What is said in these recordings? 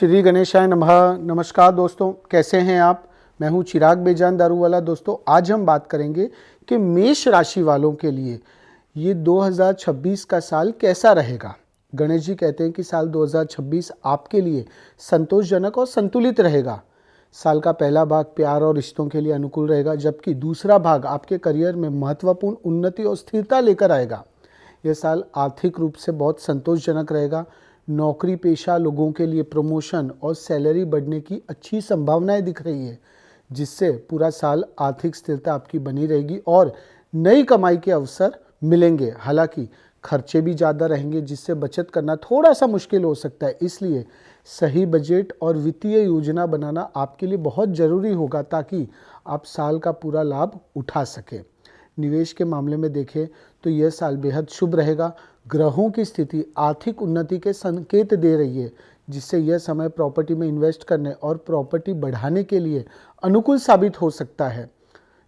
श्री गणेशाय नमः। नमस्कार दोस्तों, कैसे हैं आप। मैं हूं चिराग बेजान दारूवाला। दोस्तों, आज हम बात करेंगे कि मेष राशि वालों के लिए ये 2026 का साल कैसा रहेगा। गणेश जी कहते हैं कि साल 2026 आपके लिए संतोषजनक और संतुलित रहेगा। साल का पहला भाग प्यार और रिश्तों के लिए अनुकूल रहेगा, जबकि दूसरा भाग आपके करियर में महत्वपूर्ण उन्नति और स्थिरता लेकर आएगा। यह साल आर्थिक रूप से बहुत संतोषजनक रहेगा। नौकरी पेशा लोगों के लिए प्रमोशन और सैलरी बढ़ने की अच्छी संभावनाएं दिख रही है, जिससे पूरा साल आर्थिक स्थिरता आपकी बनी रहेगी और नई कमाई के अवसर मिलेंगे। हालांकि खर्चे भी ज़्यादा रहेंगे, जिससे बचत करना थोड़ा सा मुश्किल हो सकता है। इसलिए सही बजट और वित्तीय योजना बनाना आपके लिए बहुत ज़रूरी होगा, ताकि आप साल का पूरा लाभ उठा सकें। निवेश के मामले में देखें तो यह साल बेहद शुभ रहेगा। ग्रहों की स्थिति आर्थिक उन्नति के संकेत दे रही है, जिससे यह समय प्रॉपर्टी में इन्वेस्ट करने और प्रॉपर्टी बढ़ाने के लिए अनुकूल साबित हो सकता है।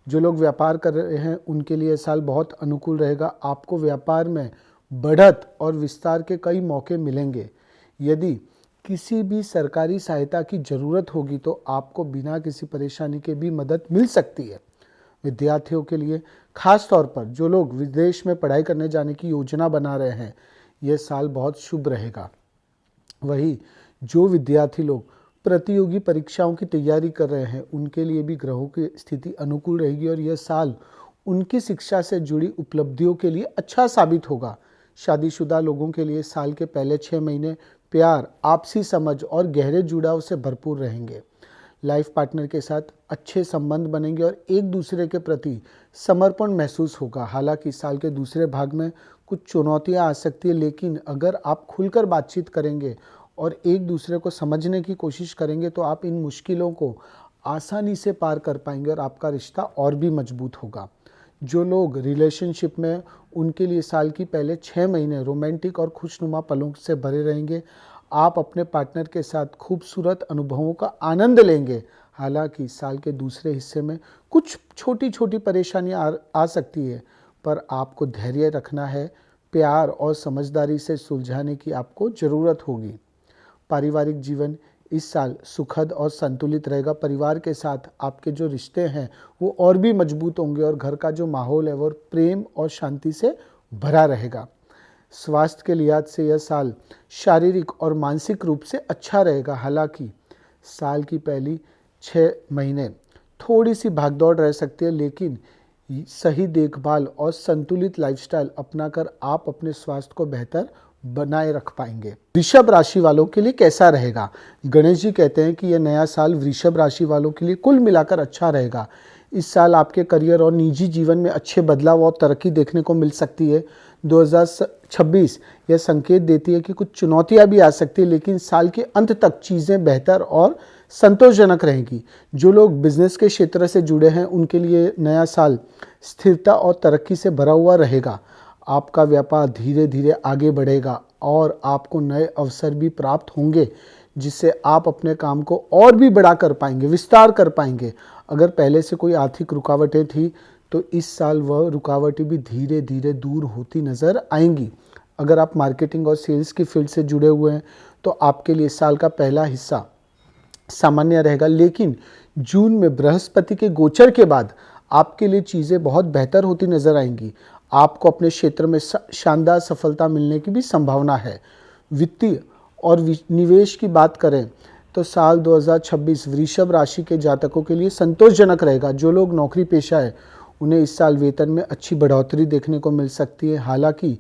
जो लोग व्यापार कर रहे हैं उनके लिए यह साल बहुत अनुकूल रहेगा। आपको व्यापार में बढ़त और विस्तार के कई मौके मिलेंगे। यदि किसी भी सरकारी सहायता की ज़रूरत होगी तो आपको बिना किसी परेशानी के भी मदद मिल सकती है। विद्यार्थियों के लिए, खास तौर पर जो लोग विदेश में पढ़ाई करने जाने की योजना बना रहे हैं, यह साल बहुत शुभ रहेगा। वहीं जो विद्यार्थी लोग प्रतियोगी परीक्षाओं की तैयारी कर रहे हैं उनके लिए भी ग्रहों की स्थिति अनुकूल रहेगी और यह साल उनकी शिक्षा से जुड़ी उपलब्धियों के लिए अच्छा साबित होगा। शादीशुदा लोगों के लिए साल के पहले 6 महीने प्यार, आपसी समझ और गहरे जुड़ाव से भरपूर रहेंगे। लाइफ पार्टनर के साथ अच्छे संबंध बनेंगे और एक दूसरे के प्रति समर्पण महसूस होगा। हालांकि साल के दूसरे भाग में कुछ चुनौतियां आ सकती है, लेकिन अगर आप खुलकर बातचीत करेंगे और एक दूसरे को समझने की कोशिश करेंगे तो आप इन मुश्किलों को आसानी से पार कर पाएंगे और आपका रिश्ता और भी मजबूत होगा। जो लोग रिलेशनशिप में, उनके लिए साल की पहले 6 महीने रोमांटिक और खुशनुमा पलों से भरे रहेंगे। आप अपने पार्टनर के साथ खूबसूरत अनुभवों का आनंद लेंगे। हालांकि साल के दूसरे हिस्से में कुछ छोटी छोटी परेशानियां आ सकती है, पर आपको धैर्य रखना है। प्यार और समझदारी से सुलझाने की आपको ज़रूरत होगी। पारिवारिक जीवन इस साल सुखद और संतुलित रहेगा। परिवार के साथ आपके जो रिश्ते हैं वो और भी मजबूत होंगे और घर का जो माहौल है वो प्रेम और शांति से भरा रहेगा। स्वास्थ्य के लिहाज से यह साल शारीरिक और मानसिक रूप से अच्छा रहेगा। हालांकि साल की पहली 6 महीने थोड़ी सी भागदौड़ रह सकती है, लेकिन सही देखभाल और संतुलित लाइफस्टाइल अपनाकर आप अपने स्वास्थ्य को बेहतर बनाए रख पाएंगे। वृषभ राशि वालों के लिए कैसा रहेगा। गणेश जी कहते हैं कि यह नया साल वृषभ राशि वालों के लिए कुल मिलाकर अच्छा रहेगा। इस साल आपके करियर और निजी जीवन में अच्छे बदलाव और तरक्की देखने को मिल सकती है। 2026 यह संकेत देती है कि कुछ चुनौतियां भी आ सकती है, लेकिन साल के अंत तक चीज़ें बेहतर और संतोषजनक रहेंगी। जो लोग बिजनेस के क्षेत्र से जुड़े हैं उनके लिए नया साल स्थिरता और तरक्की से भरा हुआ रहेगा। आपका व्यापार धीरे धीरे आगे बढ़ेगा और आपको नए अवसर भी प्राप्त होंगे, जिससे आप अपने काम को और भी बड़ा कर पाएंगे, विस्तार कर पाएंगे। अगर पहले से कोई आर्थिक रुकावटें थी तो इस साल वह रुकावटें भी धीरे धीरे दूर होती नज़र आएंगी। अगर आप मार्केटिंग और सेल्स की फील्ड से जुड़े हुए हैं तो आपके लिए साल का पहला हिस्सा सामान्य रहेगा, लेकिन जून में बृहस्पति के गोचर के बाद आपके लिए चीज़ें बहुत बेहतर होती नज़र आएंगी। आपको अपने क्षेत्र में शानदार सफलता मिलने की भी संभावना है। वित्तीय और निवेश की बात करें तो साल 2026 वृषभ राशि के जातकों के लिए संतोषजनक रहेगा। जो लोग नौकरी पेशा है उन्हें इस साल वेतन में अच्छी बढ़ोतरी देखने को मिल सकती है। हालांकि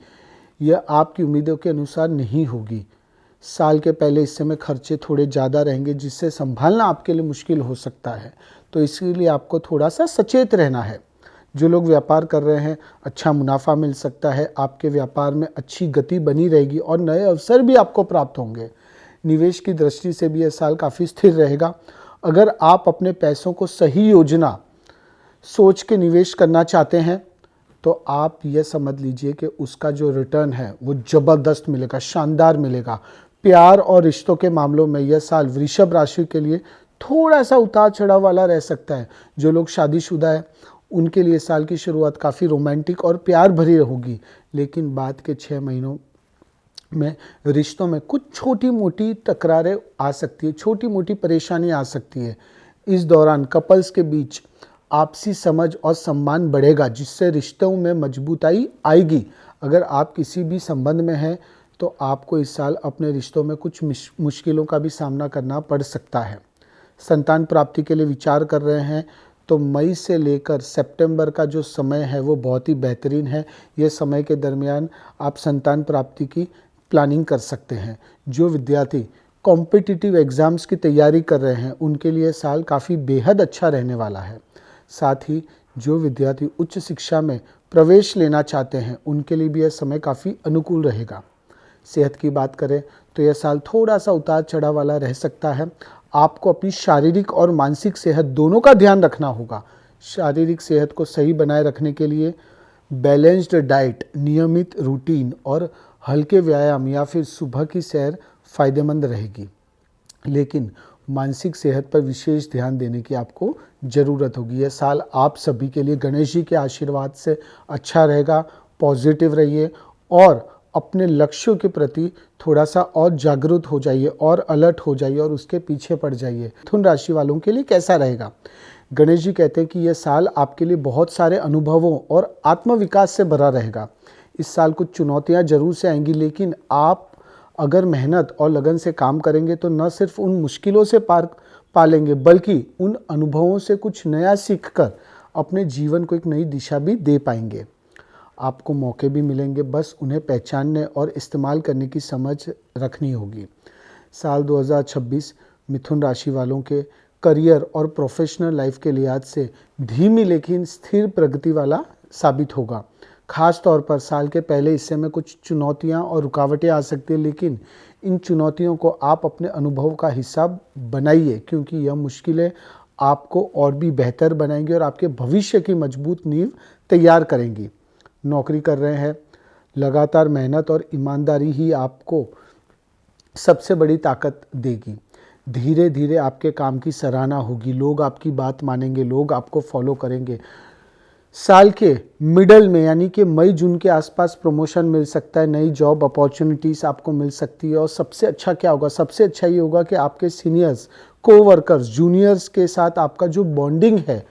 यह आपकी उम्मीदों के अनुसार नहीं होगी। साल के पहले हिस्से में खर्चे थोड़े ज़्यादा रहेंगे, जिससे संभालना आपके लिए मुश्किल हो सकता है, तो इसलिए आपको थोड़ा सा सचेत रहना है। जो लोग व्यापार कर रहे हैं अच्छा मुनाफा मिल सकता है। आपके व्यापार में अच्छी गति बनी रहेगी और नए अवसर भी आपको प्राप्त होंगे। निवेश की दृष्टि से भी यह साल काफ़ी स्थिर रहेगा। अगर आप अपने पैसों को सही योजना सोच के निवेश करना चाहते हैं तो आप यह समझ लीजिए कि उसका जो रिटर्न है वो ज़बरदस्त मिलेगा, शानदार मिलेगा। प्यार और रिश्तों के मामलों में यह साल वृषभ राशि के लिए थोड़ा सा उतार चढ़ाव वाला रह सकता है। जो लोग शादीशुदा है उनके लिए साल की शुरुआत काफ़ी रोमांटिक और प्यार भरी होगी, लेकिन बाद के 6 महीनों में रिश्तों में कुछ छोटी मोटी तकरारें आ सकती है, छोटी मोटी परेशानी आ सकती है। इस दौरान कपल्स के बीच आपसी समझ और सम्मान बढ़ेगा, जिससे रिश्तों में मजबूताई आएगी। अगर आप किसी भी संबंध में हैं तो आपको इस साल अपने रिश्तों में कुछ मुश्किलों का भी सामना करना पड़ सकता है। संतान प्राप्ति के लिए विचार कर रहे हैं तो मई से लेकर सितंबर का जो समय है वो बहुत ही बेहतरीन है। ये समय के दरमियान आप संतान प्राप्ति की प्लानिंग कर सकते हैं। जो विद्यार्थी कॉम्पिटिटिव एग्ज़ाम्स की तैयारी कर रहे हैं उनके लिए साल काफ़ी बेहद अच्छा रहने वाला है। साथ ही जो विद्यार्थी उच्च शिक्षा में प्रवेश लेना चाहते हैं उनके लिए भी यह समय काफ़ी अनुकूल रहेगा। सेहत की बात करें तो यह साल थोड़ा सा उतार चढ़ाव वाला रह सकता है। आपको अपनी शारीरिक और मानसिक सेहत दोनों का ध्यान रखना होगा। शारीरिक सेहत को सही बनाए रखने के लिए बैलेंस्ड डाइट, नियमित रूटीन और हल्के व्यायाम या फिर सुबह की सैर फायदेमंद रहेगी। लेकिन मानसिक सेहत पर विशेष ध्यान देने की आपको ज़रूरत होगी। यह साल आप सभी के लिए गणेश जी के आशीर्वाद से अच्छा रहेगा। पॉजिटिव रहिए और अपने लक्ष्यों के प्रति थोड़ा सा और जागरूक हो जाइए और अलर्ट हो जाइए और उसके पीछे पड़ जाइए। मिथुन राशि वालों के लिए कैसा रहेगा? गणेश जी कहते हैं कि यह साल आपके लिए बहुत सारे अनुभवों और आत्मविकास से भरा रहेगा। इस साल कुछ चुनौतियां जरूर से आएंगी, लेकिन आप अगर मेहनत और लगन से काम करेंगे तो न सिर्फ उन मुश्किलों से पार पा लेंगे बल्कि उन अनुभवों से कुछ नया सीखकर अपने जीवन को एक नई दिशा भी दे पाएंगे। आपको मौके भी मिलेंगे, बस उन्हें पहचानने और इस्तेमाल करने की समझ रखनी होगी। साल 2026 मिथुन राशि वालों के करियर और प्रोफेशनल लाइफ के लिहाज से धीमी लेकिन स्थिर प्रगति वाला साबित होगा। खास तौर पर साल के पहले हिस्से में कुछ चुनौतियां और रुकावटें आ सकती हैं, लेकिन इन चुनौतियों को आप अपने अनुभव का हिस्सा बनाइए, क्योंकि यह मुश्किलें आपको और भी बेहतर बनाएंगी और आपके भविष्य की मजबूत नींव तैयार करेंगी। नौकरी कर रहे हैं, लगातार मेहनत और ईमानदारी ही आपको सबसे बड़ी ताकत देगी। धीरे धीरे आपके काम की सराहना होगी, लोग आपकी बात मानेंगे, लोग आपको फॉलो करेंगे। साल के मिडल में यानी कि मई जून के आसपास प्रमोशन मिल सकता है, नई जॉब अपॉर्चुनिटीज़ आपको मिल सकती है। और सबसे अच्छा क्या होगा? सबसे अच्छा ये होगा कि आपके सीनियर्स, कोवर्कर्स, जूनियर्स के साथ आपका जो बॉन्डिंग है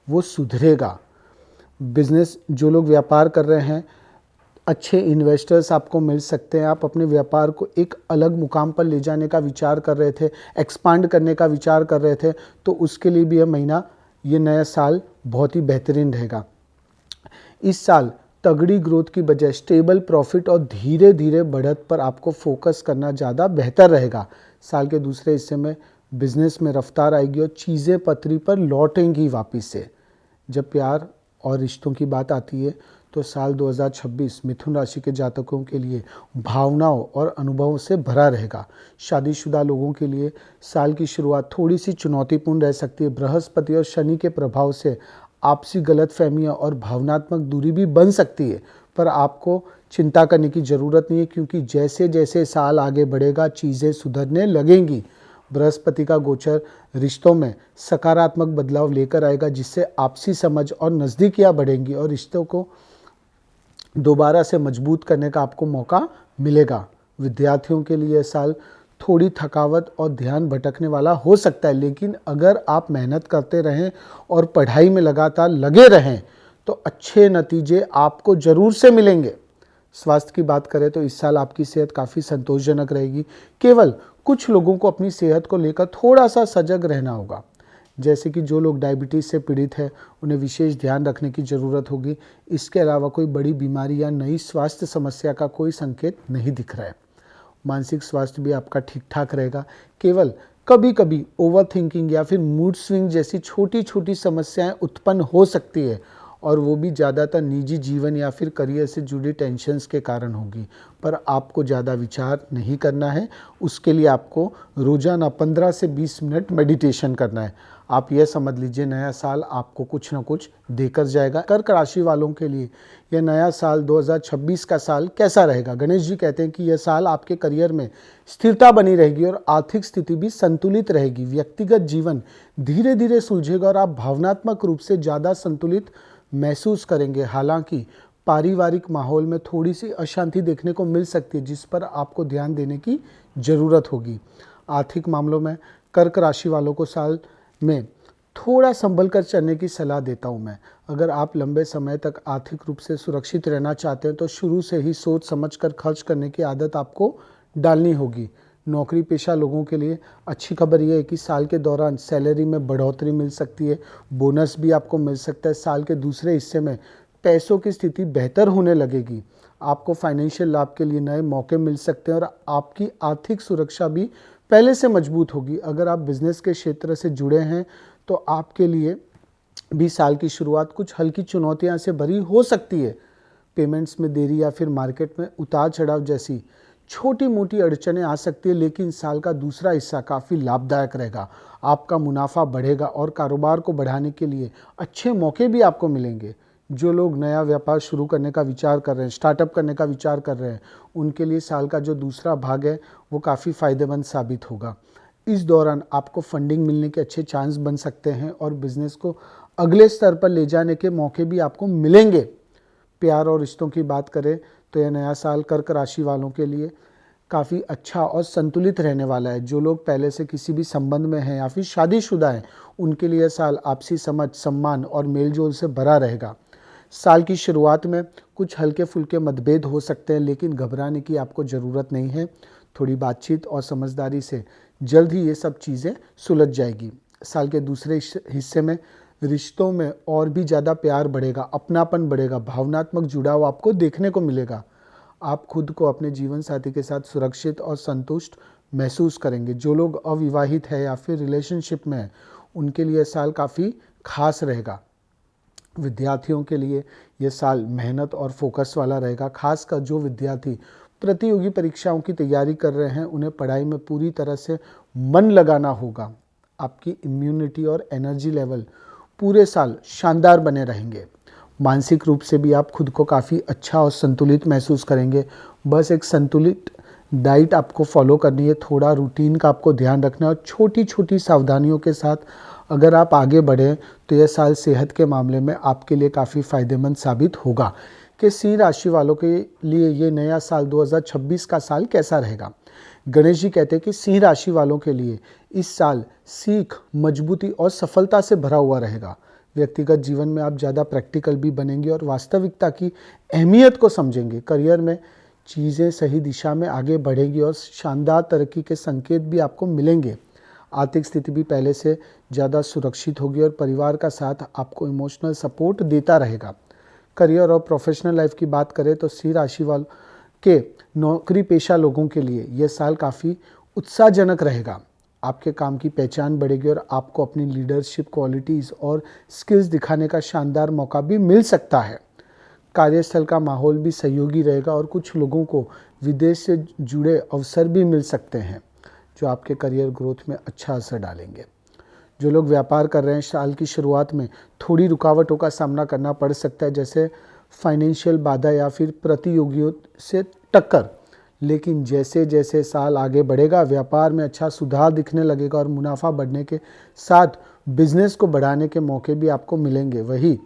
वो सुधरेगा। बिजनेस, जो लोग व्यापार कर रहे हैं, अच्छे इन्वेस्टर्स आपको मिल सकते हैं। आप अपने व्यापार को एक अलग मुकाम पर ले जाने का विचार कर रहे थे, एक्सपांड करने का विचार कर रहे थे, तो उसके लिए भी यह महीना, ये नया साल बहुत ही बेहतरीन रहेगा। इस साल तगड़ी ग्रोथ की बजाय स्टेबल प्रॉफिट और धीरे धीरे बढ़त पर आपको फोकस करना ज़्यादा बेहतर रहेगा। साल के दूसरे हिस्से में बिजनेस में रफ्तार आएगी और चीज़ें पटरी पर लौटेंगी वापस से। जब प्यार और रिश्तों की बात आती है तो साल 2026 मिथुन राशि के जातकों के लिए भावनाओं और अनुभवों से भरा रहेगा। शादीशुदा लोगों के लिए साल की शुरुआत थोड़ी सी चुनौतीपूर्ण रह सकती है। बृहस्पति और शनि के प्रभाव से आपसी गलतफहमियां और भावनात्मक दूरी भी बन सकती है, पर आपको चिंता करने की ज़रूरत नहीं है, क्योंकि जैसे जैसे साल आगे बढ़ेगा चीज़ें सुधरने लगेंगी। बृहस्पति का गोचर रिश्तों में सकारात्मक बदलाव लेकर आएगा, जिससे आपसी समझ और नज़दीकियाँ बढ़ेंगी और रिश्तों को दोबारा से मजबूत करने का आपको मौका मिलेगा। विद्यार्थियों के लिए यह साल थोड़ी थकावट और ध्यान भटकने वाला हो सकता है, लेकिन अगर आप मेहनत करते रहें और पढ़ाई में लगातार लगे रहें तो अच्छे नतीजे आपको ज़रूर से मिलेंगे। स्वास्थ्य की बात करें तो इस साल आपकी सेहत काफ़ी संतोषजनक रहेगी। केवल कुछ लोगों को अपनी सेहत को लेकर थोड़ा सा सजग रहना होगा, जैसे कि जो लोग डायबिटीज़ से पीड़ित हैं उन्हें विशेष ध्यान रखने की ज़रूरत होगी। इसके अलावा कोई बड़ी बीमारी या नई स्वास्थ्य समस्या का कोई संकेत नहीं दिख रहा है। मानसिक स्वास्थ्य भी आपका ठीक ठाक रहेगा। केवल कभी कभी ओवर थिंकिंग या फिर मूड स्विंग जैसी छोटी छोटी समस्याएं उत्पन्न हो सकती है, और वो भी ज़्यादातर निजी जीवन या फिर करियर से जुड़ी टेंशन्स के कारण होगी। पर आपको ज़्यादा विचार नहीं करना है, उसके लिए आपको रोज़ाना 15 से 20 मिनट मेडिटेशन करना है। आप यह समझ लीजिए नया साल आपको कुछ ना कुछ देकर जाएगा। कर्क राशि वालों के लिए यह नया साल 2026 का साल कैसा रहेगा? गणेश जी कहते हैं कि यह साल आपके करियर में स्थिरता बनी रहेगी और आर्थिक स्थिति भी संतुलित रहेगी। व्यक्तिगत जीवन धीरे धीरे सुलझेगा और आप भावनात्मक रूप से ज़्यादा संतुलित महसूस करेंगे। हालांकि पारिवारिक माहौल में थोड़ी सी अशांति देखने को मिल सकती है, जिस पर आपको ध्यान देने की ज़रूरत होगी। आर्थिक मामलों में कर्क राशि वालों को साल में थोड़ा संभल कर चलने की सलाह देता हूं मैं। अगर आप लंबे समय तक आर्थिक रूप से सुरक्षित रहना चाहते हैं तो शुरू से ही सोच समझकर खर्च करने की आदत आपको डालनी होगी। नौकरी पेशा लोगों के लिए अच्छी खबर यह है कि साल के दौरान सैलरी में बढ़ोतरी मिल सकती है, बोनस भी आपको मिल सकता है। साल के दूसरे हिस्से में पैसों की स्थिति बेहतर होने लगेगी। आपको फाइनेंशियल लाभ के लिए नए मौके मिल सकते हैं और आपकी आर्थिक सुरक्षा भी पहले से मजबूत होगी। अगर आप बिजनेस के क्षेत्र से जुड़े हैं तो आपके लिए भी साल की शुरुआत कुछ हल्की चुनौतियां से भरी हो सकती है। पेमेंट्स में देरी या फिर मार्केट में उतार चढ़ाव जैसी छोटी मोटी अड़चनें आ सकती है, लेकिन साल का दूसरा हिस्सा काफ़ी लाभदायक रहेगा। आपका मुनाफा बढ़ेगा और कारोबार को बढ़ाने के लिए अच्छे मौके भी आपको मिलेंगे। जो लोग नया व्यापार शुरू करने का विचार कर रहे हैं, स्टार्टअप करने का विचार कर रहे हैं, उनके लिए साल का जो दूसरा भाग है वो काफ़ी फ़ायदेमंद साबित होगा। इस दौरान आपको फंडिंग मिलने के अच्छे चांस बन सकते हैं और बिजनेस को अगले स्तर पर ले जाने के मौके भी आपको मिलेंगे। प्यार और रिश्तों की बात करें तो यह नया साल कर्क राशि वालों के लिए काफ़ी अच्छा और संतुलित रहने वाला है। जो लोग पहले से किसी भी संबंध में हैं या फिर शादीशुदा हैं, उनके लिए साल आपसी समझ, सम्मान और मेलजोल से भरा रहेगा। साल की शुरुआत में कुछ हल्के फुल्के मतभेद हो सकते हैं, लेकिन घबराने की आपको ज़रूरत नहीं है। थोड़ी बातचीत और समझदारी से जल्द ही ये सब चीज़ें सुलझ जाएगी। साल के दूसरे हिस्से में रिश्तों में और भी ज़्यादा प्यार बढ़ेगा, अपनापन बढ़ेगा, भावनात्मक जुड़ाव आपको देखने को मिलेगा। आप खुद को अपने जीवन साथी के साथ सुरक्षित और संतुष्ट महसूस करेंगे। जो लोग अविवाहित है या फिर रिलेशनशिप में हैं, उनके लिए साल काफ़ी खास रहेगा। विद्यार्थियों के लिए यह साल मेहनत और फोकस वाला रहेगा। खासकर जो विद्यार्थी प्रतियोगी परीक्षाओं की तैयारी कर रहे हैं, उन्हें पढ़ाई में पूरी तरह से मन लगाना होगा। आपकी इम्यूनिटी और एनर्जी लेवल पूरे साल शानदार बने रहेंगे। मानसिक रूप से भी आप खुद को काफ़ी अच्छा और संतुलित महसूस करेंगे। बस एक संतुलित डाइट आपको फॉलो करनी है, थोड़ा रूटीन का आपको ध्यान रखना है और छोटी छोटी सावधानियों के साथ अगर आप आगे बढ़ें तो यह साल सेहत के मामले में आपके लिए काफ़ी फ़ायदेमंद साबित होगा। कि सिंह राशि वालों के लिए ये नया साल 2026 का साल कैसा रहेगा। गणेश जी कहते हैं कि सिंह राशि वालों के लिए इस साल सीख, मजबूती और सफलता से भरा हुआ रहेगा। व्यक्तिगत जीवन में आप ज़्यादा प्रैक्टिकल भी बनेंगे और वास्तविकता की अहमियत को समझेंगे। करियर में चीज़ें सही दिशा में आगे बढ़ेगी और शानदार तरक्की के संकेत भी आपको मिलेंगे। आर्थिक स्थिति भी पहले से ज़्यादा सुरक्षित होगी और परिवार का साथ आपको इमोशनल सपोर्ट देता रहेगा। करियर और प्रोफेशनल लाइफ की बात करें तो सिंह राशि वालों के नौकरी पेशा लोगों के लिए यह साल काफ़ी उत्साहजनक रहेगा। आपके काम की पहचान बढ़ेगी और आपको अपनी लीडरशिप क्वालिटीज़ और स्किल्स दिखाने का शानदार मौका भी मिल सकता है। कार्यस्थल का माहौल भी सहयोगी रहेगा और कुछ लोगों को विदेश से जुड़े अवसर भी मिल सकते हैं, जो आपके करियर ग्रोथ में अच्छा असर डालेंगे। जो लोग व्यापार कर रहे हैं, साल की शुरुआत में थोड़ी रुकावटों का सामना करना पड़ सकता है, जैसे फाइनेंशियल बाधा या फिर प्रतियोगियों से टक्कर। लेकिन जैसे जैसे साल आगे बढ़ेगा, व्यापार में अच्छा सुधार दिखने लगेगा और मुनाफा बढ़ने के साथ बिजनेस को बढ़ाने के मौके भी आपको मिलेंगे। वही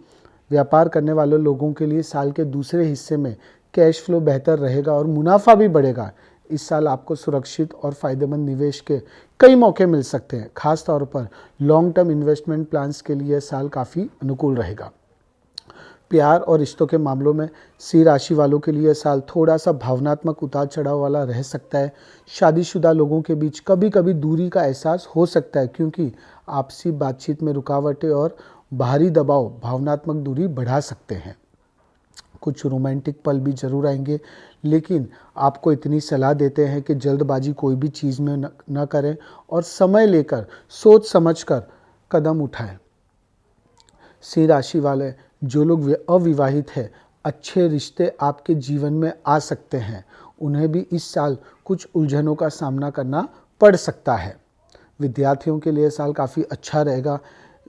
व्यापार करने वाले लोगों के लिए साल के दूसरे हिस्से में कैश फ्लो बेहतर रहेगा और मुनाफा भी बढ़ेगा। इस साल आपको सुरक्षित और फायदेमंद निवेश के कई मौके मिल सकते हैं। खास तौर पर लॉन्ग टर्म इन्वेस्टमेंट प्लान्स के लिए साल काफ़ी अनुकूल रहेगा। प्यार और रिश्तों के मामलों में सिंह राशि वालों के लिए साल थोड़ा सा भावनात्मक उतार चढ़ाव वाला रह सकता है। शादीशुदा लोगों के बीच कभी कभी दूरी का एहसास हो सकता है, क्योंकि आपसी बातचीत में रुकावटें और बाहरी दबाव भावनात्मक दूरी बढ़ा सकते हैं। कुछ रोमांटिक पल भी जरूर आएंगे, लेकिन आपको इतनी सलाह देते हैं कि जल्दबाजी कोई भी चीज़ में न करें और समय लेकर सोच समझकर कदम उठाएं। सिंह राशि वाले जो लोग अविवाहित हैं, अच्छे रिश्ते आपके जीवन में आ सकते हैं। उन्हें भी इस साल कुछ उलझनों का सामना करना पड़ सकता है। विद्यार्थियों के लिए साल काफ़ी अच्छा रहेगा।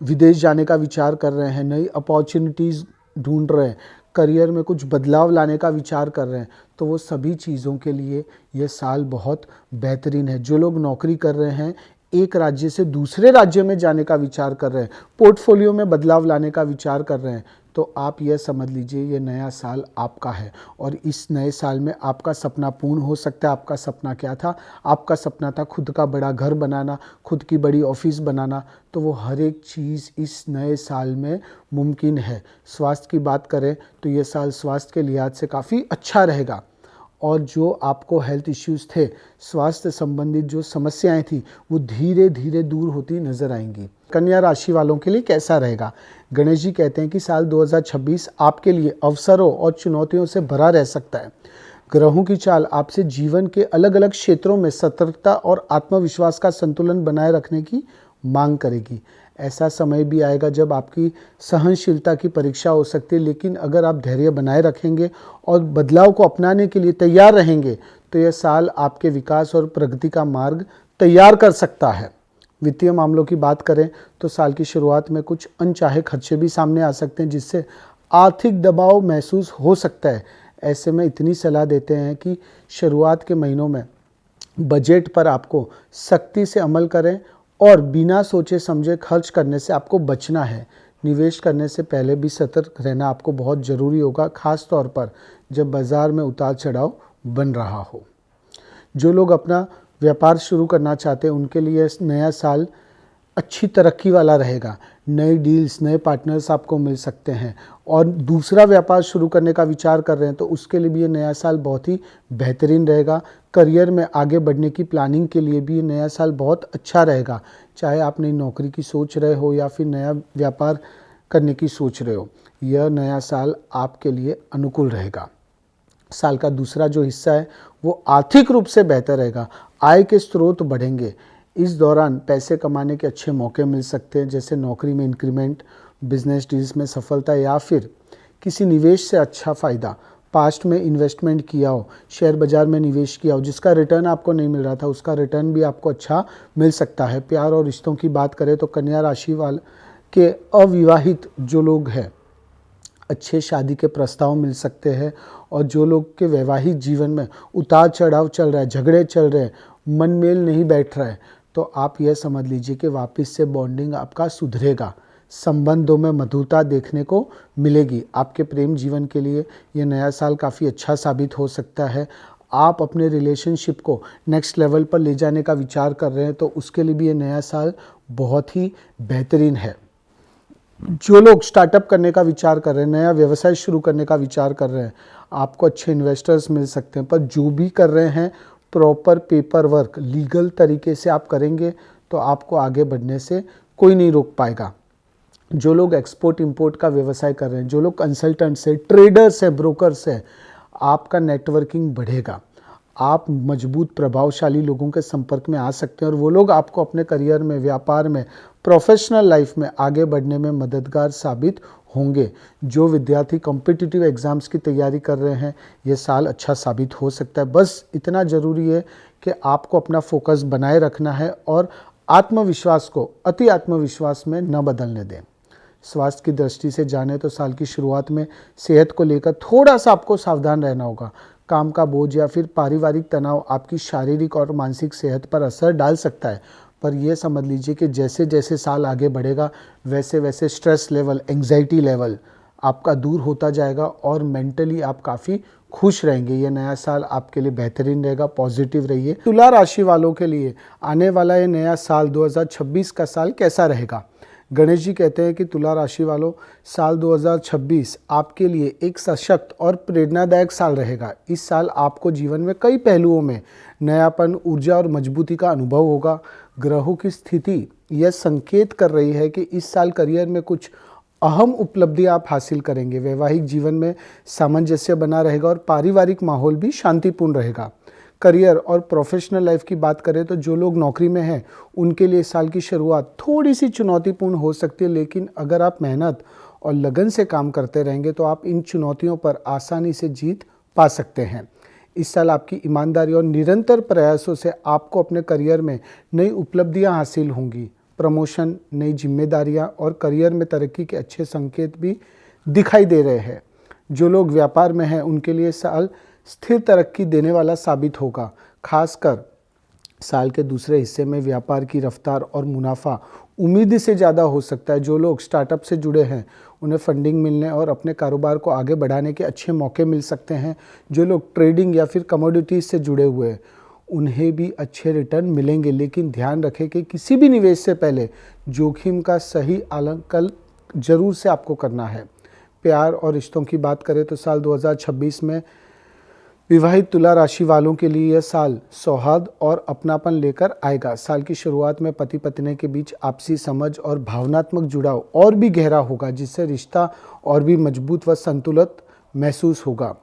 विदेश जाने का विचार कर रहे हैं, नई अपॉर्चुनिटीज़ ढूंढ रहे हैं, करियर में कुछ बदलाव लाने का विचार कर रहे हैं, तो वो सभी चीज़ों के लिए ये साल बहुत बेहतरीन है। जो लोग नौकरी कर रहे हैं, एक राज्य से दूसरे राज्य में जाने का विचार कर रहे हैं, पोर्टफोलियो में बदलाव लाने का विचार कर रहे हैं, तो आप यह समझ लीजिए ये नया साल आपका है और इस नए साल में आपका सपना पूर्ण हो सकता है। आपका सपना क्या था? आपका सपना था खुद का बड़ा घर बनाना, खुद की बड़ी ऑफिस बनाना। तो वो हर एक चीज़ इस नए साल में मुमकिन है। स्वास्थ्य की बात करें तो ये साल स्वास्थ्य के लिहाज से काफ़ी अच्छा रहेगा और जो आपको हेल्थ इश्यूज़ थे, स्वास्थ्य संबंधित जो समस्याएं थी, वो धीरे धीरे दूर होती नज़र आएंगी। कन्या राशि वालों के लिए कैसा रहेगा? गणेश जी कहते हैं कि साल 2026 आपके लिए अवसरों और चुनौतियों से भरा रह सकता है। ग्रहों की चाल आपसे जीवन के अलग अलग क्षेत्रों में सतर्कता और आत्मविश्वास का संतुलन बनाए रखने की मांग करेगी। ऐसा समय भी आएगा जब आपकी सहनशीलता की परीक्षा हो सकती है, लेकिन अगर आप धैर्य बनाए रखेंगे और बदलाव को अपनाने के लिए तैयार रहेंगे तो यह साल आपके विकास और प्रगति का मार्ग तैयार कर सकता है। वित्तीय मामलों की बात करें तो साल की शुरुआत में कुछ अनचाहे खर्चे भी सामने आ सकते हैं, जिससे आर्थिक दबाव महसूस हो सकता है। ऐसे में इतनी सलाह देते हैं कि शुरुआत के महीनों में बजट पर आपको सख्ती से अमल करें और बिना सोचे समझे खर्च करने से आपको बचना है। निवेश करने से पहले भी सतर्क रहना आपको बहुत ज़रूरी होगा, खास तौर पर जब बाज़ार में उतार चढ़ाव बन रहा हो। जो लोग अपना व्यापार शुरू करना चाहते हैं उनके लिए नया साल अच्छी तरक्की वाला रहेगा। नए डील्स, नए पार्टनर्स आपको मिल सकते हैं और दूसरा व्यापार शुरू करने का विचार कर रहे हैं तो उसके लिए भी ये नया साल बहुत ही बेहतरीन रहेगा। करियर में आगे बढ़ने की प्लानिंग के लिए भी ये नया साल बहुत अच्छा रहेगा। चाहे आप नई नौकरी की सोच रहे हो या फिर नया व्यापार करने की सोच रहे हो, यह नया साल आपके लिए अनुकूल रहेगा। साल का दूसरा जो हिस्सा है वो आर्थिक रूप से बेहतर रहेगा। आय के स्रोत बढ़ेंगे। इस दौरान पैसे कमाने के अच्छे मौके मिल सकते हैं, जैसे नौकरी में इंक्रीमेंट, बिजनेस डील्स में सफलता या फिर किसी निवेश से अच्छा फ़ायदा। पास्ट में इन्वेस्टमेंट किया हो, शेयर बाज़ार में निवेश किया हो, जिसका रिटर्न आपको नहीं मिल रहा था, उसका रिटर्न भी आपको अच्छा मिल सकता है। प्यार और रिश्तों की बात करें तो कन्या राशि वाले के अविवाहित जो लोग हैं, अच्छे शादी के प्रस्ताव मिल सकते हैं और जो लोग के वैवाहिक जीवन में उतार चढ़ाव चल रहा है, झगड़े चल रहे हैं, मनमेल नहीं बैठ रहा है, तो आप यह समझ लीजिए कि वापस से बॉन्डिंग आपका सुधरेगा। संबंधों में मधुरता देखने को मिलेगी। आपके प्रेम जीवन के लिए ये नया साल काफ़ी अच्छा साबित हो सकता है। आप अपने रिलेशनशिप को नेक्स्ट लेवल पर ले जाने का विचार कर रहे हैं तो उसके लिए भी ये नया साल बहुत ही बेहतरीन है। जो लोग स्टार्टअप करने का विचार कर रहे हैं, नया व्यवसाय शुरू करने का विचार कर रहे हैं, आपको अच्छे इन्वेस्टर्स मिल सकते हैं। पर जो भी कर रहे हैं प्रॉपर पेपर वर्क, लीगल तरीके से आप करेंगे तो आपको आगे बढ़ने से कोई नहीं रोक पाएगा। जो लोग एक्सपोर्ट इंपोर्ट का व्यवसाय कर रहे हैं, जो लोग कंसल्टेंट्स हैं, ट्रेडर्स हैं, ब्रोकर्स हैं, आपका नेटवर्किंग बढ़ेगा। आप मजबूत प्रभावशाली लोगों के संपर्क में आ सकते हैं और वो लोग आपको अपने करियर में, व्यापार में, प्रोफेशनल लाइफ में आगे बढ़ने में मददगार साबित होंगे। जो विद्यार्थी कॉम्पिटिटिव एग्ज़ाम्स की तैयारी कर रहे हैं, ये साल अच्छा साबित हो सकता है। बस इतना ज़रूरी है कि आपको अपना फोकस बनाए रखना है और आत्मविश्वास को अति आत्मविश्वास में न बदलने दें। स्वास्थ्य की दृष्टि से जाने तो साल की शुरुआत में सेहत को लेकर थोड़ा सा आपको सावधान रहना होगा। काम का बोझ या फिर पारिवारिक तनाव आपकी शारीरिक और मानसिक सेहत पर असर डाल सकता है, पर यह समझ लीजिए कि जैसे जैसे साल आगे बढ़ेगा वैसे वैसे स्ट्रेस लेवल, एंग्जाइटी लेवल आपका दूर होता जाएगा और मेंटली आप काफ़ी खुश रहेंगे। ये नया साल आपके लिए बेहतरीन रहेगा। पॉजिटिव रहिए। तुला राशि वालों के लिए आने वाला ये नया साल 2026 का साल कैसा रहेगा? गणेश जी कहते हैं कि तुला राशि वालों, साल 2026 आपके लिए एक सशक्त और प्रेरणादायक साल रहेगा। इस साल आपको जीवन में कई पहलुओं में नयापन, ऊर्जा और मजबूती का अनुभव होगा। ग्रहों की स्थिति यह संकेत कर रही है कि इस साल करियर में कुछ अहम उपलब्धियां आप हासिल करेंगे। वैवाहिक जीवन में सामंजस्य बना रहेगा और पारिवारिक माहौल भी शांतिपूर्ण रहेगा। करियर और प्रोफेशनल लाइफ की बात करें तो जो लोग नौकरी में हैं उनके लिए साल की शुरुआत थोड़ी सी चुनौतीपूर्ण हो सकती है, लेकिन अगर आप मेहनत और लगन से काम करते रहेंगे तो आप इन चुनौतियों पर आसानी से जीत पा सकते हैं। इस साल आपकी ईमानदारी और निरंतर प्रयासों से आपको अपने करियर में नई उपलब्धियां हासिल होंगी। प्रमोशन, नई जिम्मेदारियां और करियर में तरक्की के अच्छे संकेत भी दिखाई दे रहे हैं। जो लोग व्यापार में हैं उनके लिए साल स्थिर तरक्की देने वाला साबित होगा। खासकर साल के दूसरे हिस्से में व्यापार की रफ्तार और मुनाफा उम्मीद से ज़्यादा हो सकता है। जो लोग स्टार्टअप से जुड़े हैं उन्हें फंडिंग मिलने और अपने कारोबार को आगे बढ़ाने के अच्छे मौके मिल सकते हैं। जो लोग ट्रेडिंग या फिर कमोडिटीज़ से जुड़े हुए हैं उन्हें भी अच्छे रिटर्न मिलेंगे, लेकिन ध्यान रखें कि किसी भी निवेश से पहले जोखिम का सही आकलन जरूर से आपको करना है। प्यार और रिश्तों की बात करें तो साल 2026 में विवाहित तुला राशि वालों के लिए यह साल सौहार्द और अपनापन लेकर आएगा। साल की शुरुआत में पति पत्नी के बीच आपसी समझ और भावनात्मक जुड़ाव और भी गहरा होगा, जिससे रिश्ता और भी मजबूत व संतुलित महसूस होगा।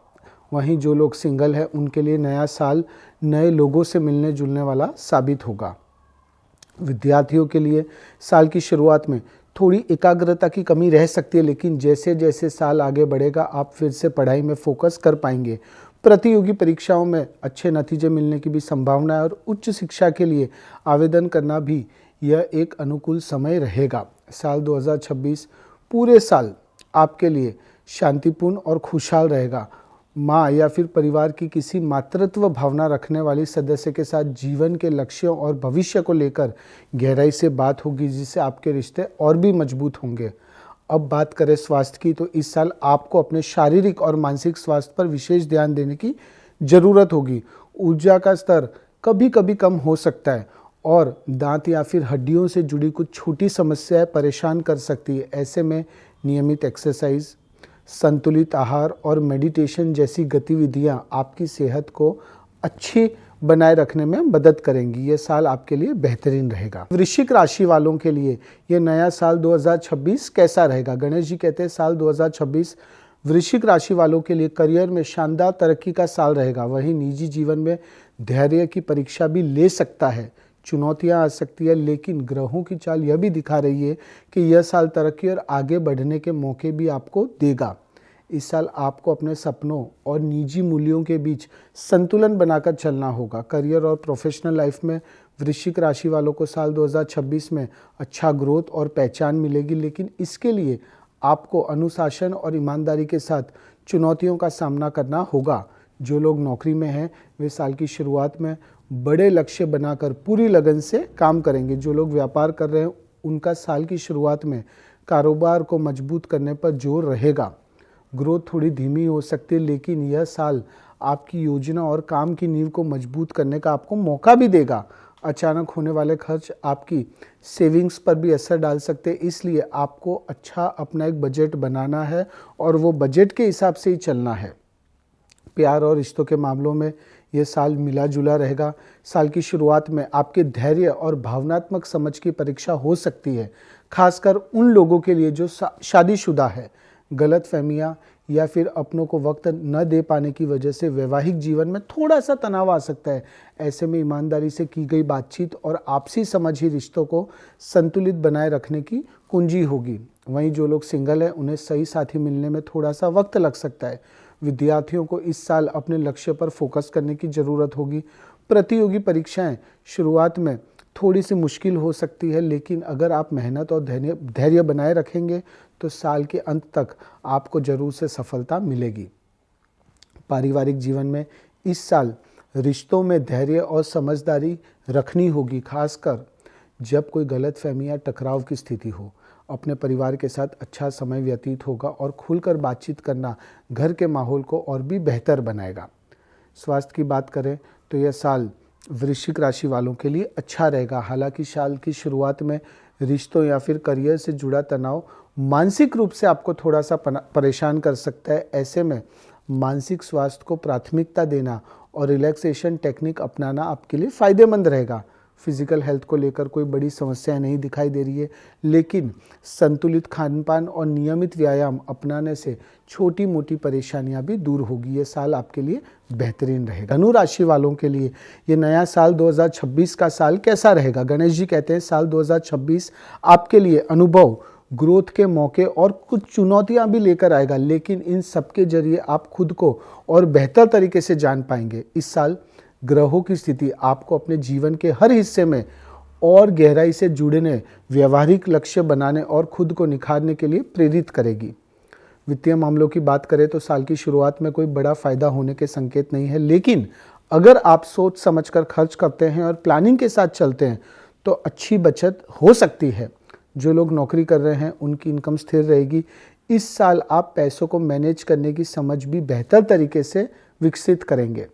वहीं जो लोग सिंगल हैं उनके लिए नया साल नए लोगों से मिलने जुलने वाला साबित होगा। विद्यार्थियों के लिए साल की शुरुआत में थोड़ी एकाग्रता की कमी रह सकती है, लेकिन जैसे जैसे साल आगे बढ़ेगा आप फिर से पढ़ाई में फोकस कर पाएंगे। प्रतियोगी परीक्षाओं में अच्छे नतीजे मिलने की भी संभावना है और उच्च शिक्षा के लिए आवेदन करना भी यह एक अनुकूल समय रहेगा। साल 2026 पूरे साल आपके लिए शांतिपूर्ण और खुशहाल रहेगा। माँ या फिर परिवार की किसी मातृत्व भावना रखने वाली सदस्य के साथ जीवन के लक्ष्यों और भविष्य को लेकर गहराई से बात होगी, जिससे आपके रिश्ते और भी मजबूत होंगे। अब बात करें स्वास्थ्य की, तो इस साल आपको अपने शारीरिक और मानसिक स्वास्थ्य पर विशेष ध्यान देने की ज़रूरत होगी। ऊर्जा का स्तर कभी कभी कम हो सकता है और दांत या फिर हड्डियों से जुड़ी कुछ छोटी समस्याएं परेशान कर सकती है। ऐसे में नियमित एक्सरसाइज, संतुलित आहार और मेडिटेशन जैसी गतिविधियां आपकी सेहत को अच्छी बनाए रखने में मदद करेंगी। ये साल आपके लिए बेहतरीन रहेगा। वृश्चिक राशि वालों के लिए ये नया साल 2026 कैसा रहेगा? गणेश जी कहते हैं साल 2026 वृश्चिक राशि वालों के लिए करियर में शानदार तरक्की का साल रहेगा। वहीं निजी जीवन में धैर्य की परीक्षा भी ले सकता है, चुनौतियां आ सकती है, लेकिन ग्रहों की चाल यह भी दिखा रही है कि यह साल तरक्की और आगे बढ़ने के मौके भी आपको देगा। इस साल आपको अपने सपनों और निजी मूल्यों के बीच संतुलन बनाकर चलना होगा। करियर और प्रोफेशनल लाइफ में वृश्चिक राशि वालों को साल 2026 में अच्छा ग्रोथ और पहचान मिलेगी, लेकिन इसके लिए आपको अनुशासन और ईमानदारी के साथ चुनौतियों का सामना करना होगा। जो लोग नौकरी में हैं वे साल की शुरुआत में बड़े लक्ष्य बनाकर पूरी लगन से काम करेंगे। जो लोग व्यापार कर रहे हैं उनका साल की शुरुआत में कारोबार को मजबूत करने पर जोर रहेगा। ग्रोथ थोड़ी धीमी हो सकती है, लेकिन यह साल आपकी योजना और काम की नींव को मजबूत करने का आपको मौका भी देगा। अचानक होने वाले खर्च आपकी सेविंग्स पर भी असर डाल सकते हैं, इसलिए आपको अच्छा अपना एक बजट बनाना है और वो बजट के हिसाब से ही चलना है। प्यार और रिश्तों के मामलों में यह साल मिला जुला रहेगा। साल की शुरुआत में आपके धैर्य और भावनात्मक समझ की परीक्षा हो सकती है, खासकर उन लोगों के लिए जो शादीशुदा है। गलतफहमियां या फिर अपनों को वक्त न दे पाने की वजह से वैवाहिक जीवन में थोड़ा सा तनाव आ सकता है। ऐसे में ईमानदारी से की गई बातचीत और आपसी समझ ही रिश्तों को संतुलित बनाए रखने की कुंजी होगी। वहीं जो लोग सिंगल हैं उन्हें सही साथी मिलने में थोड़ा सा वक्त लग सकता है। विद्यार्थियों को इस साल अपने लक्ष्य पर फोकस करने की ज़रूरत होगी। प्रतियोगी परीक्षाएं शुरुआत में थोड़ी सी मुश्किल हो सकती है, लेकिन अगर आप मेहनत और धैर्य बनाए रखेंगे तो साल के अंत तक आपको जरूर से सफलता मिलेगी। पारिवारिक जीवन में इस साल रिश्तों में धैर्य और समझदारी रखनी होगी, खासकर जब कोई गलतफहमी या टकराव की स्थिति हो। अपने परिवार के साथ अच्छा समय व्यतीत होगा और खुलकर बातचीत करना घर के माहौल को और भी बेहतर बनाएगा। स्वास्थ्य की बात करें तो यह साल वृश्चिक राशि वालों के लिए अच्छा रहेगा। हालांकि साल की शुरुआत में रिश्तों या फिर करियर से जुड़ा तनाव मानसिक रूप से आपको थोड़ा सा परेशान कर सकता है। ऐसे में मानसिक स्वास्थ्य को प्राथमिकता देना और रिलैक्सेशन टेक्निक अपनाना आपके लिए फ़ायदेमंद रहेगा। फिजिकल हेल्थ को लेकर कोई बड़ी समस्या नहीं दिखाई दे रही है, लेकिन संतुलित खानपान और नियमित व्यायाम अपनाने से छोटी मोटी परेशानियां भी दूर होगी। ये साल आपके लिए बेहतरीन रहेगा। धनु राशि वालों के लिए ये नया साल 2026 का साल कैसा रहेगा? गणेश जी कहते हैं साल 2026 आपके लिए अनुभव, ग्रोथ के मौके और कुछ चुनौतियां भी लेकर आएगा, लेकिन इन सब के जरिए आप खुद को और बेहतर तरीके से जान पाएंगे। इस साल ग्रहों की स्थिति आपको अपने जीवन के हर हिस्से में और गहराई से जुड़ने, व्यवहारिक लक्ष्य बनाने और खुद को निखारने के लिए प्रेरित करेगी। वित्तीय मामलों की बात करें तो साल की शुरुआत में कोई बड़ा फायदा होने के संकेत नहीं है, लेकिन अगर आप सोच समझकर खर्च करते हैं और प्लानिंग के साथ चलते हैं तो अच्छी बचत हो सकती है। जो लोग नौकरी कर रहे हैं उनकी इनकम स्थिर रहेगी। इस साल आप पैसों को मैनेज करने की समझ भी बेहतर तरीके से विकसित करेंगे।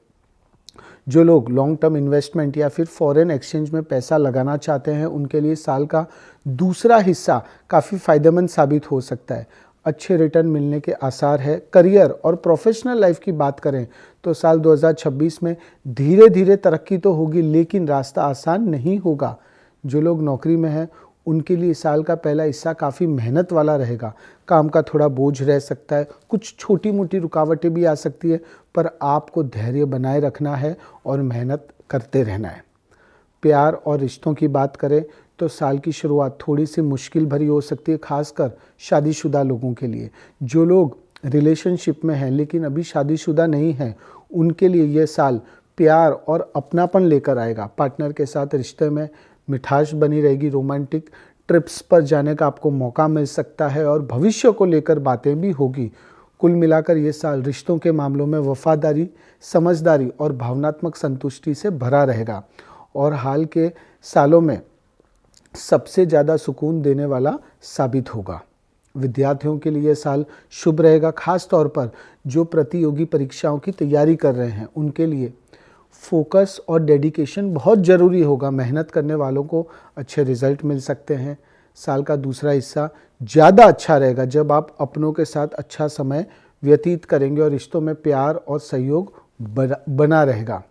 जो लोग लॉन्ग टर्म इन्वेस्टमेंट या फिर फॉरेन एक्सचेंज में पैसा लगाना चाहते हैं उनके लिए साल का दूसरा हिस्सा काफ़ी फायदेमंद साबित हो सकता है। अच्छे रिटर्न मिलने के आसार है। करियर और प्रोफेशनल लाइफ की बात करें तो साल 2026 में धीरे धीरे तरक्की तो होगी, लेकिन रास्ता आसान नहीं होगा। जो लोग नौकरी में हैं उनके लिए साल का पहला हिस्सा काफ़ी मेहनत वाला रहेगा। काम का थोड़ा बोझ रह सकता है, कुछ छोटी मोटी रुकावटें भी आ सकती है, पर आपको धैर्य बनाए रखना है और मेहनत करते रहना है। प्यार और रिश्तों की बात करें तो साल की शुरुआत थोड़ी सी मुश्किल भरी हो सकती है, खासकर शादीशुदा लोगों के लिए। जो लोग रिलेशनशिप में हैं लेकिन अभी शादीशुदा नहीं हैं उनके लिए यह साल प्यार और अपनापन लेकर आएगा। पार्टनर के साथ रिश्ते में मिठास बनी रहेगी। रोमांटिक ट्रिप्स पर जाने का आपको मौका मिल सकता है और भविष्य को लेकर बातें भी होगी। कुल मिलाकर ये साल रिश्तों के मामलों में वफादारी, समझदारी और भावनात्मक संतुष्टि से भरा रहेगा और हाल के सालों में सबसे ज़्यादा सुकून देने वाला साबित होगा। विद्यार्थियों के लिए साल शुभ रहेगा, खास तौर पर जो प्रतियोगी परीक्षाओं की तैयारी कर रहे हैं उनके लिए फोकस और डेडिकेशन बहुत ज़रूरी होगा। मेहनत करने वालों को अच्छे रिजल्ट मिल सकते हैं। साल का दूसरा हिस्सा ज़्यादा अच्छा रहेगा जब आप अपनों के साथ अच्छा समय व्यतीत करेंगे और रिश्तों में प्यार और सहयोग बना रहेगा।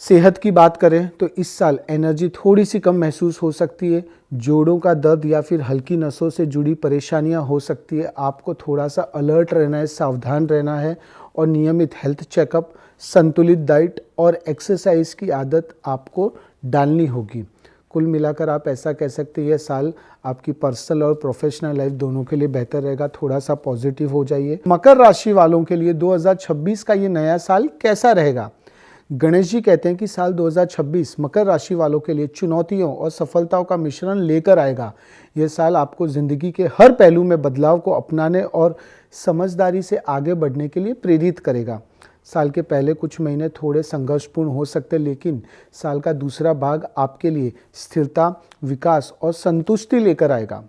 सेहत की बात करें तो इस साल एनर्जी थोड़ी सी कम महसूस हो सकती है। जोड़ों का दर्द या फिर हल्की नसों से जुड़ी परेशानियां हो सकती है। आपको थोड़ा सा अलर्ट रहना है, सावधान रहना है और नियमित हेल्थ चेकअप, संतुलित डाइट और एक्सरसाइज की आदत आपको डालनी होगी। कुल मिलाकर आप ऐसा कह सकते हैं यह साल आपकी पर्सनल और प्रोफेशनल लाइफ दोनों के लिए बेहतर रहेगा। थोड़ा सा पॉजिटिव हो जाइए। मकर राशि वालों के लिए 2026 का ये नया साल कैसा रहेगा? गणेश जी कहते हैं कि साल 2026 मकर राशि वालों के लिए चुनौतियों और सफलताओं का मिश्रण लेकर आएगा। यह साल आपको ज़िंदगी के हर पहलू में बदलाव को अपनाने और समझदारी से आगे बढ़ने के लिए प्रेरित करेगा। साल के पहले कुछ महीने थोड़े संघर्षपूर्ण हो सकते हैं, लेकिन साल का दूसरा भाग आपके लिए स्थिरता, विकास और संतुष्टि लेकर आएगा।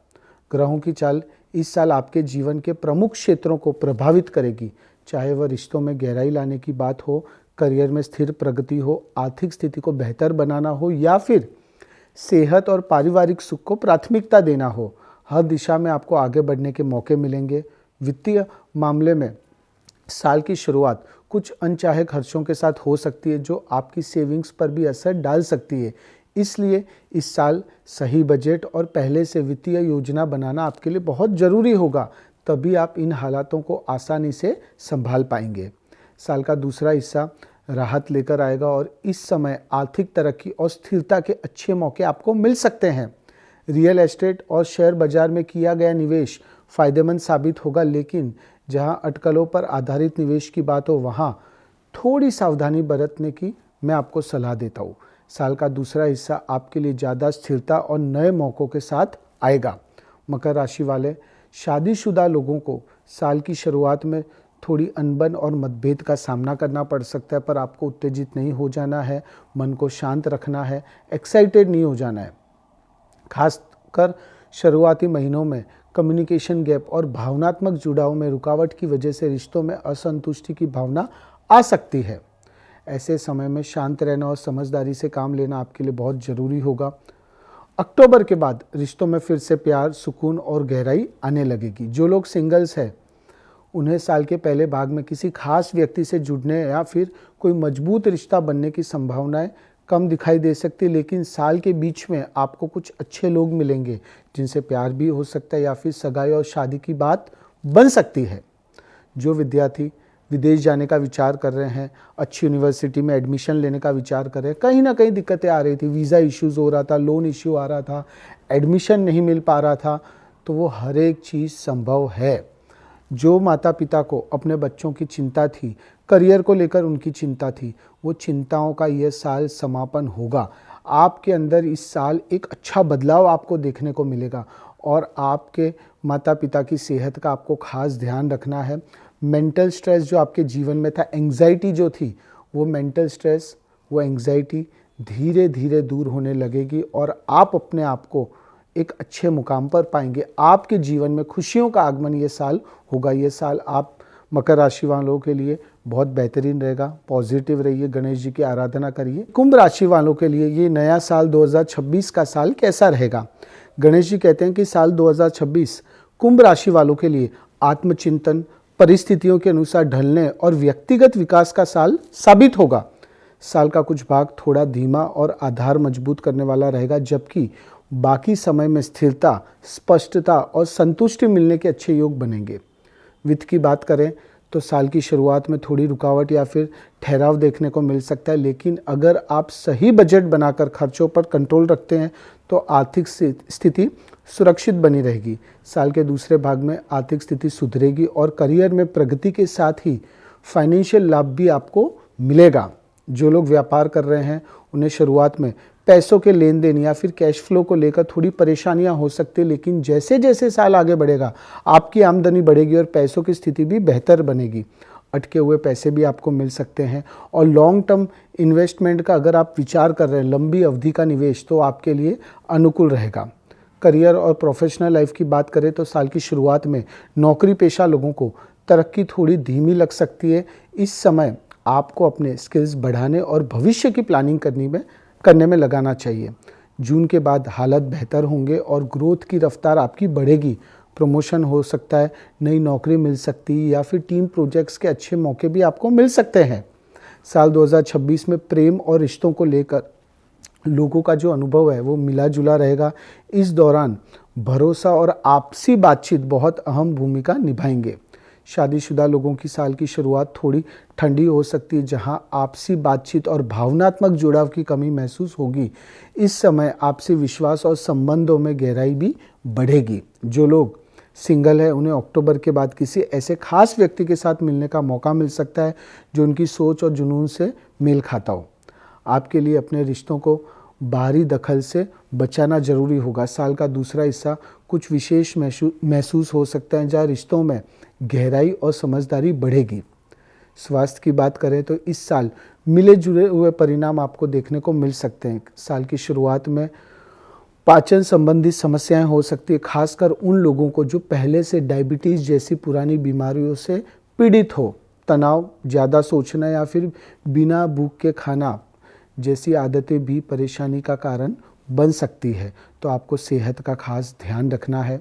ग्रहों की चाल इस साल आपके जीवन के प्रमुख क्षेत्रों को प्रभावित करेगी, चाहे वह रिश्तों में गहराई लाने की बात हो, करियर में स्थिर प्रगति हो, आर्थिक स्थिति को बेहतर बनाना हो या फिर सेहत और पारिवारिक सुख को प्राथमिकता देना हो। हर दिशा में आपको आगे बढ़ने के मौके मिलेंगे। वित्तीय मामले में साल की शुरुआत कुछ अनचाहे खर्चों के साथ हो सकती है, जो आपकी सेविंग्स पर भी असर डाल सकती है। इसलिए इस साल सही बजट और पहले से वित्तीय योजना बनाना आपके लिए बहुत ज़रूरी होगा, तभी आप इन हालातों को आसानी से संभाल पाएंगे। साल का दूसरा हिस्सा राहत लेकर आएगा और इस समय आर्थिक तरक्की और स्थिरता के अच्छे मौके आपको मिल सकते हैं। रियल एस्टेट और शेयर बाजार में किया गया निवेश फ़ायदेमंद साबित होगा, लेकिन जहां अटकलों पर आधारित निवेश की बात हो वहां थोड़ी सावधानी बरतने की मैं आपको सलाह देता हूं। साल का दूसरा हिस्सा आपके लिए ज़्यादा स्थिरता और नए मौक़ों के साथ आएगा। मकर राशि वाले शादीशुदा लोगों को साल की शुरुआत में थोड़ी अनबन और मतभेद का सामना करना पड़ सकता है, पर आपको उत्तेजित नहीं हो जाना है, मन को शांत रखना है, एक्साइटेड नहीं हो जाना है। खासकर शुरुआती महीनों में कम्युनिकेशन गैप और भावनात्मक जुड़ाव में रुकावट की वजह से रिश्तों में असंतुष्टि की भावना आ सकती है। ऐसे समय में शांत रहना और समझदारी से काम लेना आपके लिए बहुत ज़रूरी होगा। अक्टूबर के बाद रिश्तों में फिर से प्यार, सुकून और गहराई आने लगेगी। जो लोग सिंगल्स हैं उन्हें साल के पहले भाग में किसी खास व्यक्ति से जुड़ने या फिर कोई मजबूत रिश्ता बनने की संभावनाएं कम दिखाई दे सकती है, लेकिन साल के बीच में आपको कुछ अच्छे लोग मिलेंगे जिनसे प्यार भी हो सकता है या फिर सगाई और शादी की बात बन सकती है। जो विद्यार्थी विदेश जाने का विचार कर रहे हैं, अच्छी यूनिवर्सिटी में एडमिशन लेने का विचार कर रहे हैं, कहीं ना कहीं दिक्कतें आ रही थी, वीज़ा इश्यूज़ हो रहा था, लोन इश्यू आ रहा था, एडमिशन नहीं मिल पा रहा था, तो वो हर एक चीज़ संभव है। जो माता पिता को अपने बच्चों की चिंता थी, करियर को लेकर उनकी चिंता थी, वो चिंताओं का यह साल समापन होगा। आपके अंदर इस साल एक अच्छा बदलाव आपको देखने को मिलेगा और आपके माता पिता की सेहत का आपको खास ध्यान रखना है। मेंटल स्ट्रेस जो आपके जीवन में था, एंग्जाइटी जो थी, वो मेंटल स्ट्रेस, वो एंग्जाइटी धीरे धीरे दूर होने लगेगी और आप अपने आप को एक अच्छे मुकाम पर पाएंगे। आपके जीवन में खुशियों का आगमन ये साल होगा। ये साल आप मकर राशि वालों के लिए बहुत बेहतरीन रहेगा। पॉजिटिव रहिए, गणेश जी की आराधना करिए। कुंभ राशि वालों के लिए ये नया साल 2026 का साल कैसा रहेगा? गणेश जी कहते हैं कि साल 2026 कुंभ राशि वालों के लिए आत्मचिंतन, परिस्थितियों के अनुसार ढलने और व्यक्तिगत विकास का साल साबित होगा। साल का कुछ भाग थोड़ा धीमा और आधार मजबूत करने वाला रहेगा, जबकि बाकी समय में स्थिरता, स्पष्टता और संतुष्टि मिलने के अच्छे योग बनेंगे। वित्त की बात करें तो साल की शुरुआत में थोड़ी रुकावट या फिर ठहराव देखने को मिल सकता है, लेकिन अगर आप सही बजट बनाकर खर्चों पर कंट्रोल रखते हैं तो आर्थिक स्थिति सुरक्षित बनी रहेगी। साल के दूसरे भाग में आर्थिक स्थिति सुधरेगी और करियर में प्रगति के साथ ही फाइनेंशियल लाभ भी आपको मिलेगा। जो लोग व्यापार कर रहे हैं उन्हें शुरुआत में पैसों के लेन देन या फिर कैश फ्लो को लेकर थोड़ी परेशानियां हो सकती है, लेकिन जैसे जैसे साल आगे बढ़ेगा आपकी आमदनी बढ़ेगी और पैसों की स्थिति भी बेहतर बनेगी। अटके हुए पैसे भी आपको मिल सकते हैं और लॉन्ग टर्म इन्वेस्टमेंट का अगर आप विचार कर रहे हैं, लंबी अवधि का निवेश, तो आपके लिए अनुकूल रहेगा। करियर और प्रोफेशनल लाइफ की बात करें तो साल की शुरुआत में नौकरी पेशा लोगों को तरक्की थोड़ी धीमी लग सकती है। इस समय आपको अपने स्किल्स बढ़ाने और भविष्य की प्लानिंग करने में लगाना चाहिए। जून के बाद हालत बेहतर होंगे और ग्रोथ की रफ्तार आपकी बढ़ेगी। प्रमोशन हो सकता है, नई नौकरी मिल सकती है या फिर टीम प्रोजेक्ट्स के अच्छे मौके भी आपको मिल सकते हैं। साल 2026 में प्रेम और रिश्तों को लेकर लोगों का जो अनुभव है वो मिला जुला रहेगा। इस दौरान भरोसा और आपसी बातचीत बहुत अहम भूमिका निभाएंगे। शादीशुदा लोगों की साल की शुरुआत थोड़ी ठंडी हो सकती है, जहां आपसी बातचीत और भावनात्मक जुड़ाव की कमी महसूस होगी। इस समय आपसी विश्वास और संबंधों में गहराई भी बढ़ेगी। जो लोग सिंगल है उन्हें अक्टूबर के बाद किसी ऐसे खास व्यक्ति के साथ मिलने का मौका मिल सकता है जो उनकी सोच और जुनून से मेल खाता हो। आपके लिए अपने रिश्तों को बाहरी दखल से बचाना जरूरी होगा। साल का दूसरा हिस्सा कुछ विशेष महसूस हो सकता है, जहाँ रिश्तों में गहराई और समझदारी बढ़ेगी। स्वास्थ्य की बात करें तो इस साल मिले जुले हुए परिणाम आपको देखने को मिल सकते हैं। साल की शुरुआत में पाचन संबंधी समस्याएं हो सकती है, खासकर उन लोगों को जो पहले से डायबिटीज़ जैसी पुरानी बीमारियों से पीड़ित हो। तनाव, ज़्यादा सोचना या फिर बिना भूख के खाना जैसी आदतें भी परेशानी का कारण बन सकती है, तो आपको सेहत का खास ध्यान रखना है।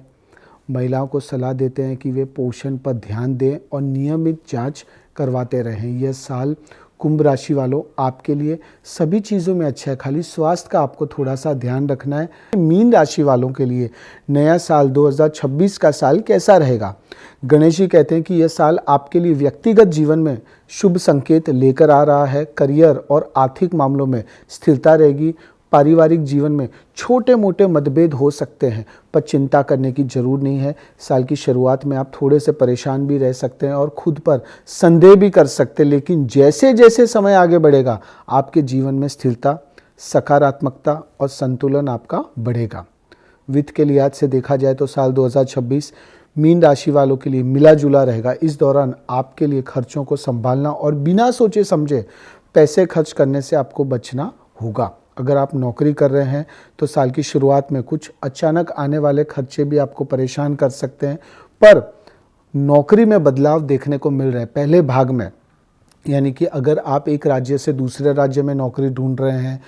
महिलाओं को सलाह देते हैं कि वे पोषण पर ध्यान दें और नियमित जांच करवाते रहें। यह साल कुंभ राशि वालों आपके लिए सभी चीज़ों में अच्छा है, खाली स्वास्थ्य का आपको थोड़ा सा ध्यान रखना है। मीन राशि वालों के लिए नया साल 2026 का साल कैसा रहेगा? गणेश जी कहते हैं कि यह साल आपके लिए व्यक्तिगत जीवन में शुभ संकेत लेकर आ रहा है। करियर और आर्थिक मामलों में स्थिरता रहेगी। पारिवारिक जीवन में छोटे मोटे मतभेद हो सकते हैं, पर चिंता करने की जरूरत नहीं है। साल की शुरुआत में आप थोड़े से परेशान भी रह सकते हैं और खुद पर संदेह भी कर सकते हैं, लेकिन जैसे जैसे समय आगे बढ़ेगा आपके जीवन में स्थिरता, सकारात्मकता और संतुलन आपका बढ़ेगा। वित्त के लिहाज से देखा जाए तो साल 2026 मीन राशि वालों के लिए मिला जुला रहेगा। इस दौरान आपके लिए खर्चों को संभालना और बिना सोचे समझे पैसे खर्च करने से आपको बचना होगा। अगर आप नौकरी कर रहे हैं तो साल की शुरुआत में कुछ अचानक आने वाले खर्चे भी आपको परेशान कर सकते हैं, पर नौकरी में बदलाव देखने को मिल रहा है पहले भाग में। यानी कि अगर आप एक राज्य से दूसरे राज्य में नौकरी ढूंढ रहे हैं,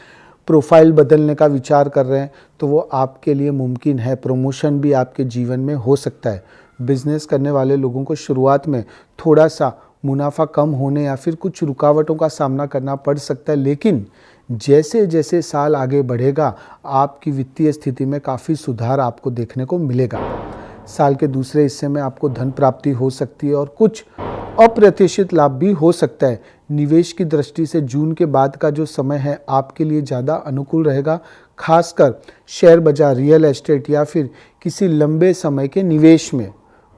प्रोफाइल बदलने का विचार कर रहे हैं, तो वो आपके लिए मुमकिन है। प्रमोशन भी आपके जीवन में हो सकता है। बिजनेस करने वाले लोगों को शुरुआत में थोड़ा सा मुनाफा कम होने या फिर कुछ रुकावटों का सामना करना पड़ सकता है, लेकिन जैसे जैसे साल आगे बढ़ेगा आपकी वित्तीय स्थिति में काफ़ी सुधार आपको देखने को मिलेगा। साल के दूसरे हिस्से में आपको धन प्राप्ति हो सकती है और कुछ अप्रत्याशित लाभ भी हो सकता है। निवेश की दृष्टि से जून के बाद का जो समय है आपके लिए ज़्यादा अनुकूल रहेगा, खासकर शेयर बाजार, रियल एस्टेट या फिर किसी लंबे समय के निवेश में।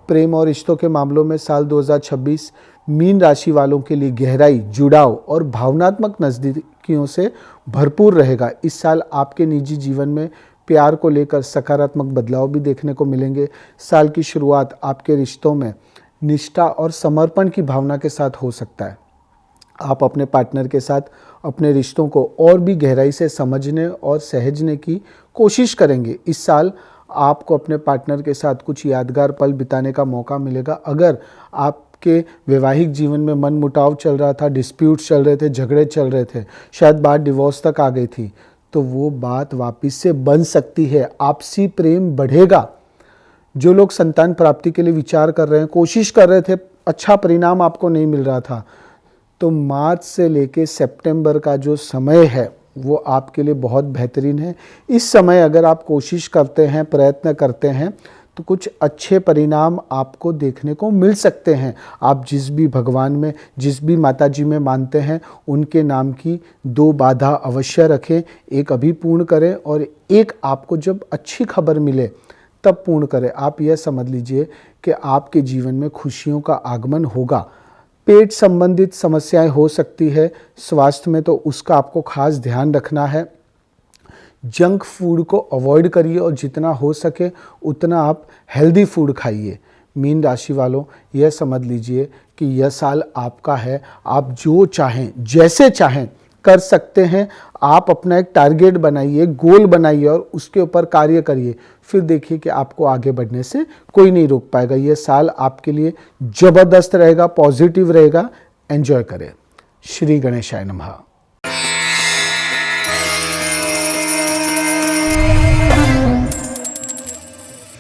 प्रेम और रिश्तों के मामलों में साल 2026 मीन राशि वालों के लिए गहराई, जुड़ाव और भावनात्मक नज़दीकियों से भरपूर रहेगा। इस साल आपके निजी जीवन में प्यार को लेकर सकारात्मक बदलाव भी देखने को मिलेंगे। साल की शुरुआत आपके रिश्तों में निष्ठा और समर्पण की भावना के साथ हो सकता है। आप अपने पार्टनर के साथ अपने रिश्तों को और भी गहराई से समझने और सहेजने की कोशिश करेंगे। इस साल आपको अपने पार्टनर के साथ कुछ यादगार पल बिताने का मौका मिलेगा। अगर आपके वैवाहिक जीवन में मनमुटाव चल रहा था, डिस्प्यूट्स चल रहे थे, झगड़े चल रहे थे, शायद बात डिवोर्स तक आ गई थी, तो वो बात वापस से बन सकती है, आपसी प्रेम बढ़ेगा। जो लोग संतान प्राप्ति के लिए विचार कर रहे हैं, कोशिश कर रहे थे, अच्छा परिणाम आपको नहीं मिल रहा था, तो मार्च से लेके सितंबर का जो समय है वो आपके लिए बहुत बेहतरीन है। इस समय अगर आप कोशिश करते हैं, प्रयत्न करते हैं, तो कुछ अच्छे परिणाम आपको देखने को मिल सकते हैं। आप जिस भी भगवान में, जिस भी माता जी में मानते हैं, उनके नाम की 2 बाधा अवश्य रखें, एक अभी पूर्ण करें और एक आपको जब अच्छी खबर मिले तब पूर्ण करें। आप यह समझ लीजिए कि आपके जीवन में खुशियों का आगमन होगा। पेट संबंधित समस्याएं हो सकती है, स्वास्थ्य में तो उसका आपको खास ध्यान रखना है। जंक फूड को अवॉइड करिए और जितना हो सके उतना आप हेल्दी फूड खाइए। मीन राशि वालों, यह समझ लीजिए कि यह साल आपका है। आप जो चाहें, जैसे चाहें कर सकते हैं। आप अपना एक टारगेट बनाइए, गोल बनाइए और उसके ऊपर कार्य करिए। फिर देखिए कि आपको आगे बढ़ने से कोई नहीं रोक पाएगा। यह साल आपके लिए ज़बरदस्त रहेगा, पॉजिटिव रहेगा। एंजॉय करें। श्री गणेशाय नमः।